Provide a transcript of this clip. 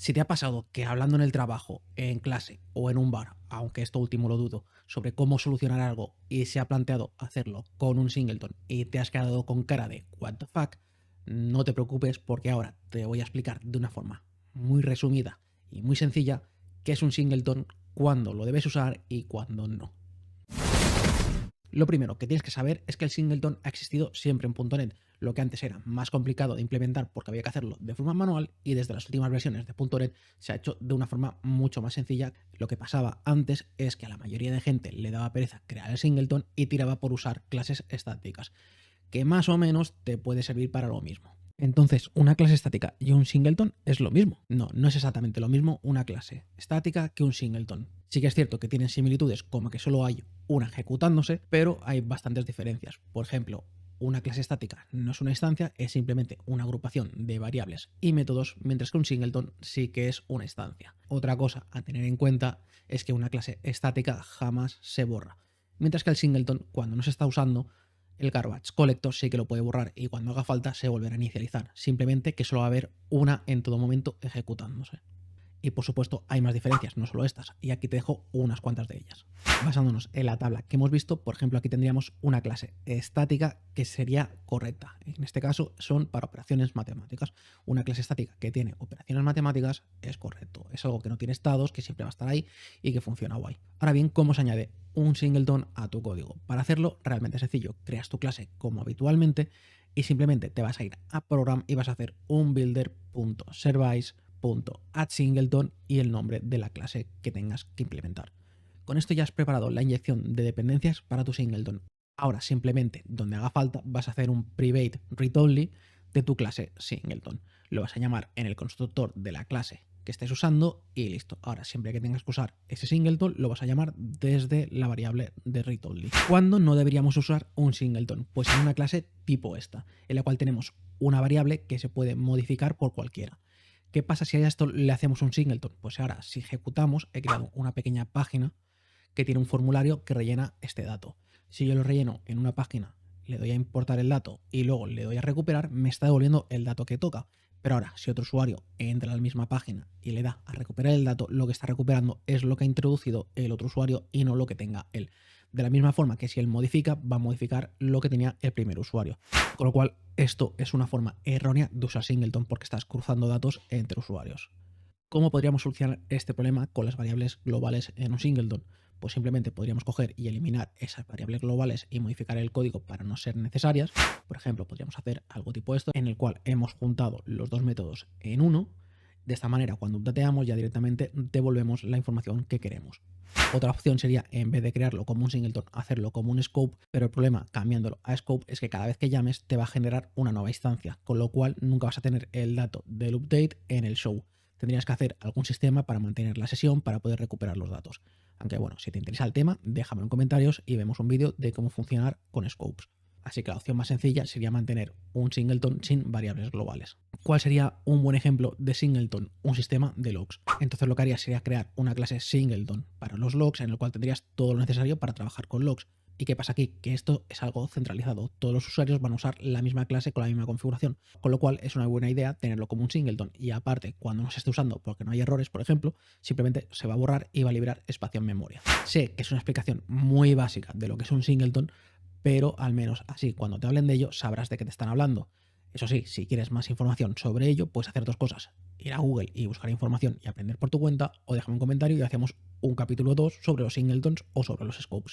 Si te ha pasado que hablando en el trabajo, en clase o en un bar, aunque esto último lo dudo, sobre cómo solucionar algo y se ha planteado hacerlo con un singleton y te has quedado con cara de what the fuck, no te preocupes porque ahora te voy a explicar de una forma muy resumida y muy sencilla qué es un singleton, cuándo lo debes usar y cuándo no. Lo primero que tienes que saber es que el singleton ha existido siempre en .NET, lo que antes era más complicado de implementar porque había que hacerlo de forma manual, y desde las últimas versiones de .NET se ha hecho de una forma mucho más sencilla. Lo que pasaba antes es que a la mayoría de gente le daba pereza crear el singleton y tiraba por usar clases estáticas, que más o menos te puede servir para lo mismo. Entonces, ¿una clase estática y un singleton es lo mismo? No, no es exactamente lo mismo una clase estática que un singleton. Sí que es cierto que tienen similitudes, como que solo hay una ejecutándose, pero hay bastantes diferencias. Por ejemplo, una clase estática no es una instancia, es simplemente una agrupación de variables y métodos, mientras que un singleton sí que es una instancia. Otra cosa a tener en cuenta es que una clase estática jamás se borra, mientras que el singleton, cuando no se está usando, el garbage collector sí que lo puede borrar y cuando haga falta se volverá a inicializar. Simplemente que solo va a haber una en todo momento ejecutándose. Y por supuesto hay más diferencias, no solo estas, y aquí te dejo unas cuantas de ellas. Basándonos en la tabla que hemos visto, por ejemplo, aquí tendríamos una clase estática que sería correcta. En este caso son para operaciones matemáticas. Una clase estática que tiene operaciones matemáticas es correcto. Es algo que no tiene estados, que siempre va a estar ahí y que funciona guay. Ahora bien, ¿cómo se añade un singleton a tu código? Para hacerlo realmente sencillo. Creas tu clase como habitualmente y simplemente te vas a ir a Program y vas a hacer un builder.service.addSingleton y el nombre de la clase que tengas que implementar. Con esto ya has preparado la inyección de dependencias para tu singleton. Ahora simplemente, donde haga falta, vas a hacer un private read-only de tu clase singleton. Lo vas a llamar en el constructor de la clase que estés usando y listo. Ahora, siempre que tengas que usar ese singleton, lo vas a llamar desde la variable de read-only. ¿Cuándo no deberíamos usar un singleton? Pues en una clase tipo esta, en la cual tenemos una variable que se puede modificar por cualquiera. ¿Qué pasa si a esto le hacemos un singleton? Pues ahora, si ejecutamos, he creado una pequeña página que tiene un formulario que rellena este dato. Si yo lo relleno en una página, le doy a importar el dato y luego le doy a recuperar, me está devolviendo el dato que toca. Pero ahora, si otro usuario entra a la misma página y le da a recuperar el dato, lo que está recuperando es lo que ha introducido el otro usuario y no lo que tenga él. De la misma forma que si él modifica, va a modificar lo que tenía el primer usuario. Con lo cual, esto es una forma errónea de usar singleton porque estás cruzando datos entre usuarios. ¿Cómo podríamos solucionar este problema con las variables globales en un singleton? Pues simplemente podríamos coger y eliminar esas variables globales y modificar el código para no ser necesarias. Por ejemplo, podríamos hacer algo tipo esto, en el cual hemos juntado los dos métodos en uno. De esta manera, cuando updateamos, ya directamente devolvemos la información que queremos. Otra opción sería, en vez de crearlo como un singleton, hacerlo como un scope, pero el problema cambiándolo a scope es que cada vez que llames te va a generar una nueva instancia, con lo cual nunca vas a tener el dato del update en el show. Tendrías que hacer algún sistema para mantener la sesión para poder recuperar los datos. Aunque bueno, si te interesa el tema, déjame en comentarios y vemos un vídeo de cómo funcionar con scopes. Así que la opción más sencilla sería mantener un singleton sin variables globales. ¿Cuál sería un buen ejemplo de singleton? Un sistema de logs. Entonces lo que harías sería crear una clase singleton para los logs, en el cual tendrías todo lo necesario para trabajar con logs. ¿Y qué pasa aquí? Que esto es algo centralizado. Todos los usuarios van a usar la misma clase con la misma configuración, con lo cual es una buena idea tenerlo como un singleton. Y aparte, cuando no se esté usando porque no hay errores, por ejemplo, simplemente se va a borrar y va a liberar espacio en memoria. Sé que es una explicación muy básica de lo que es un singleton, pero al menos así, cuando te hablen de ello, sabrás de qué te están hablando. Eso sí, si quieres más información sobre ello, puedes hacer dos cosas: ir a Google y buscar información y aprender por tu cuenta, o déjame un comentario y hacemos un capítulo 2 sobre los singletons o sobre los scopes.